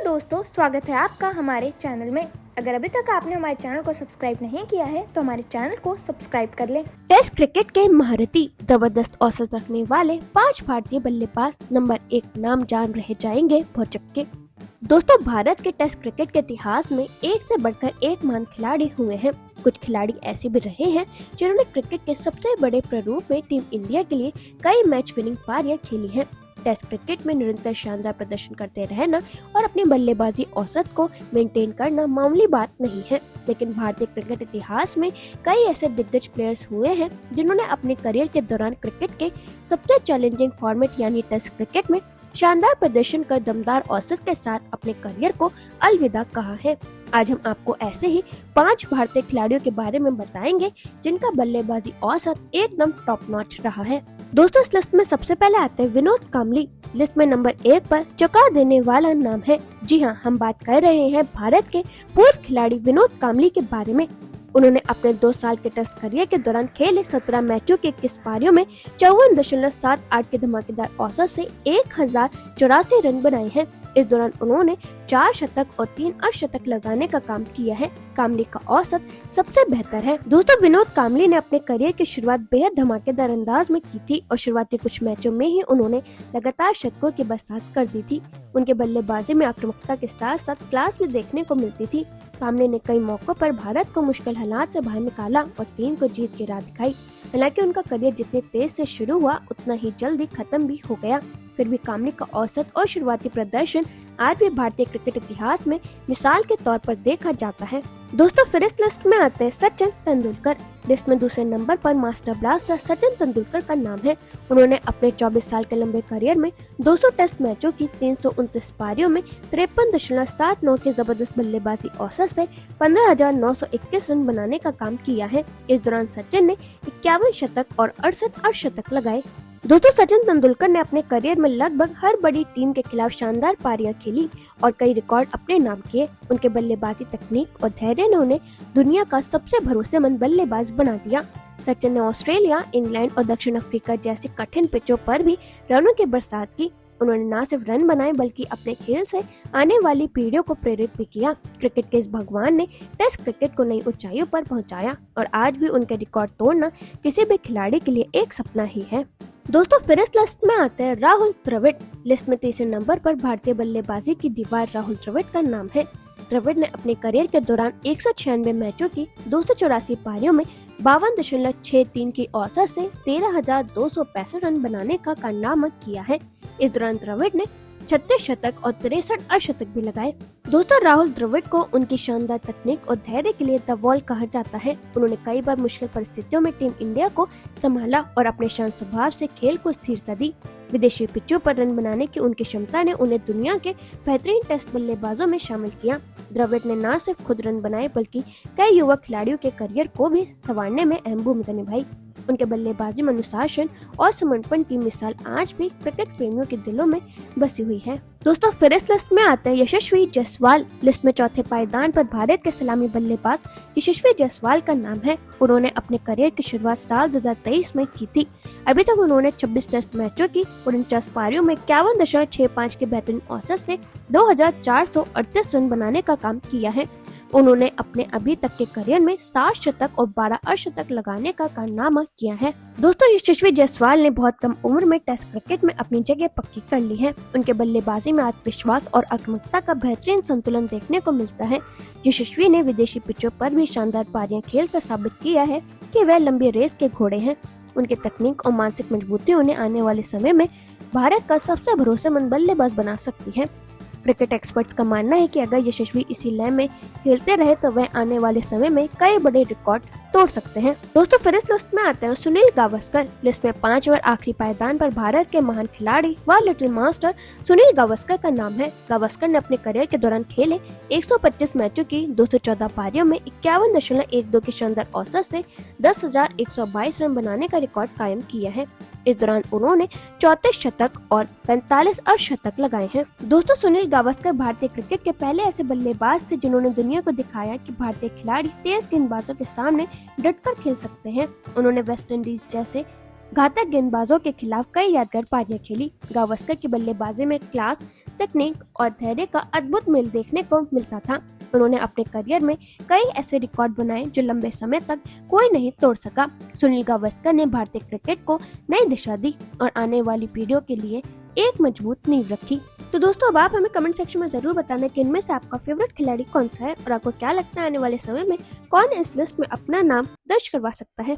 दोस्तों, स्वागत है आपका हमारे चैनल में। अगर अभी तक आपने हमारे चैनल को सब्सक्राइब नहीं किया है तो हमारे चैनल को सब्सक्राइब कर लें। टेस्ट क्रिकेट के महारथी जबरदस्त औसत रखने वाले 5 भारतीय बल्लेबाज नंबर 1 नाम जान रहे जाएंगे भौचक के। दोस्तों, भारत के टेस्ट क्रिकेट के इतिहास में एक से बढ़कर एक महान खिलाड़ी हुए हैं। कुछ खिलाड़ी ऐसे भी रहे हैं जिन्होंने क्रिकेट के सबसे बड़े प्रारूप में टीम इंडिया के लिए कई मैच विनिंग पारियां खेली हैं। टेस्ट क्रिकेट में निरंतर शानदार प्रदर्शन करते रहना और अपनी बल्लेबाजी औसत को मेंटेन करना मामूली बात नहीं है, लेकिन भारतीय क्रिकेट इतिहास में कई ऐसे दिग्गज प्लेयर्स हुए हैं जिन्होंने अपने करियर के दौरान क्रिकेट के सबसे चैलेंजिंग फॉर्मेट यानी टेस्ट क्रिकेट में शानदार प्रदर्शन कर दमदार औसत के साथ अपने करियर को अलविदा कहा है। आज हम आपको ऐसे ही 5 भारतीय खिलाड़ियों के बारे में बताएंगे जिनका बल्लेबाजी औसत एकदम टॉप नॉच रहा है। दोस्तों, इस लिस्ट में सबसे पहले आते हैं विनोद कांबली। लिस्ट में नंबर 1 पर चौंका देने वाला नाम है। जी हाँ, हम बात कर रहे हैं भारत के पूर्व खिलाड़ी विनोद कांबली के बारे में। उन्होंने अपने 2 साल के टेस्ट करियर के दौरान खेले 17 मैचों के 21 पारियों में 54.78 के धमाकेदार औसत से 1084 रन बनाए हैं। इस दौरान उन्होंने 4 शतक और 3 अर्धशतक लगाने का काम किया है। कांबली का औसत सबसे बेहतर है। दोस्तों, विनोद कांबली ने अपने करियर की शुरुआत बेहद धमाकेदार अंदाज में की थी और शुरुआती कुछ मैचों में ही उन्होंने लगातार शतकों की बरसात कर दी थी। उनके बल्लेबाजी में आक्रामकता के साथ साथ क्लास भी देखने को मिलती थी। कांबली ने कई मौकों पर भारत को मुश्किल हालात से बाहर निकाला और टीम को जीत की राह दिखाई। हालांकि उनका करियर जितने तेज से शुरू हुआ उतना ही जल्दी खत्म भी हो गया। फिर भी कांबली का औसत और शुरुआती प्रदर्शन आज भी भारतीय क्रिकेट इतिहास में मिसाल के तौर पर देखा जाता है। दोस्तों, फिर इस लिस्ट में आते हैं सचिन तेंदुलकर। लिस्ट में दूसरे नंबर पर मास्टर ब्लास्टर सचिन तेंदुलकर का नाम है। उन्होंने अपने 24 साल के लंबे करियर में 200 टेस्ट मैचों की 329 पारियों में 53.79 के जबरदस्त बल्लेबाजी औसत से 15,921 रन बनाने का काम किया है। इस दौरान सचिन ने 51 शतक और 68 अर्धशतक लगाए। दोस्तों, सचिन तेंदुलकर ने अपने करियर में लगभग हर बड़ी टीम के खिलाफ शानदार पारियां खेली और कई रिकॉर्ड अपने नाम किए। उनके बल्लेबाजी तकनीक और धैर्य ने उन्हें दुनिया का सबसे भरोसेमंद बल्लेबाज बना दिया। सचिन ने ऑस्ट्रेलिया, इंग्लैंड और दक्षिण अफ्रीका जैसी कठिन पिचों पर भी रनों की बरसात की। उन्होंने न सिर्फ रन बनाए बल्कि अपने खेल से आने वाली पीढ़ियों को प्रेरित भी किया। क्रिकेट के इस भगवान ने टेस्ट क्रिकेट को नई ऊंचाइयों पर पहुंचाया और आज भी उनके रिकॉर्ड तोड़ना किसी भी खिलाड़ी के लिए एक सपना ही है। दोस्तों, फिर इस लिस्ट में आते हैं राहुल द्रविड़। लिस्ट में तीसरे नंबर पर भारतीय बल्लेबाजी की दीवार राहुल द्रविड़ का नाम है। द्रविड़ ने अपने करियर के दौरान 196 मैचों की 284 पारियों में 52.63 की औसत से 13,265 रन बनाने का कारनामा किया है। इस दौरान द्रविड़ ने 36 शतक और 63 अर्धशतक भी लगाए। दोस्तों, राहुल द्रविड़ को उनकी शानदार तकनीक और धैर्य के लिए द वॉल कहा जाता है। उन्होंने कई बार मुश्किल परिस्थितियों में टीम इंडिया को संभाला और अपने शांत स्वभाव से खेल को स्थिरता दी। विदेशी पिचों पर रन बनाने की उनकी क्षमता ने उन्हें दुनिया के बेहतरीन टेस्ट बल्लेबाजों में शामिल किया। द्रविड़ ने न सिर्फ खुद रन बनाए बल्कि कई युवा खिलाड़ियों के करियर को भी संवारने में अहम भूमिका निभाई। उनके बल्लेबाजी में अनुशासन और समर्पण की मिसाल आज भी क्रिकेट प्रेमियों के दिलों में बसी हुई है। दोस्तों, फिर इस लिस्ट में आते हैं यशस्वी जायसवाल। लिस्ट में चौथे पायदान पर भारत के सलामी बल्लेबाज यशस्वी जायसवाल का नाम है। उन्होंने अपने करियर की शुरुआत साल 2023 में की थी। अभी तक उन्होंने 26 टेस्ट मैचों की 49 पारियों में 51.65 के बेहतरीन औसत से 2,438 रन बनाने का काम किया है। उन्होंने अपने अभी तक के करियर में 7 शतक और 12 अर्धशतक लगाने का कारनामा किया है। दोस्तों, यशस्वी जायसवाल ने बहुत कम उम्र में टेस्ट क्रिकेट में अपनी जगह पक्की कर ली है। उनके बल्लेबाजी में आत्मविश्वास और आक्रामकता का बेहतरीन संतुलन देखने को मिलता है। यशस्वी ने विदेशी पिचों पर भी शानदार पारियां खेलकर साबित किया है कि वह लंबी रेस के घोड़े हैं। उनकी तकनीक और मानसिक मजबूती उन्हें आने वाले समय में भारत का सबसे भरोसेमंद बल्लेबाज बना सकती है। क्रिकेट एक्सपर्ट्स का मानना है कि अगर यशस्वी इसी लय में खेलते रहे तो वह आने वाले समय में कई बड़े रिकॉर्ड तोड़ सकते हैं। दोस्तों, फिर इस लिस्ट में आते हैं सुनील गावस्कर। लिस्ट में 5 और आखिरी पायदान पर भारत के महान खिलाड़ी व लिटिल मास्टर सुनील गावस्कर का नाम है। गावस्कर ने अपने करियर के दौरान खेले 125 मैचों की 214 पारियों में 51.12 की शानदार औसत से 10,122 रन बनाने का रिकॉर्ड कायम किया है। इस दौरान उन्होंने 34 शतक और 45 अर्धशतक लगाए हैं। दोस्तों, सुनील गावस्कर भारतीय क्रिकेट के पहले ऐसे बल्लेबाज थे जिन्होंने दुनिया को दिखाया कि भारतीय खिलाड़ी तेज गेंदबाजों के सामने डटकर खेल सकते हैं। उन्होंने वेस्ट इंडीज जैसे घातक गेंदबाजों के खिलाफ कई यादगार पारियां खेली। गावस्कर की बल्लेबाजी में क्लास, तकनीक और धैर्य का अद्भुत मेल देखने को मिलता था। उन्होंने अपने करियर में कई ऐसे रिकॉर्ड बनाए जो लंबे समय तक कोई नहीं तोड़ सका। सुनील गावस्कर ने भारतीय क्रिकेट को नई दिशा दी और आने वाली पीढ़ियों के लिए एक मजबूत नींव रखी। तो दोस्तों, अब आप हमें कमेंट सेक्शन में जरूर बताना कि इनमें से आपका फेवरेट खिलाड़ी कौन सा है और आपको क्या लगता है आने वाले समय में कौन इस लिस्ट में अपना नाम दर्ज करवा सकता है।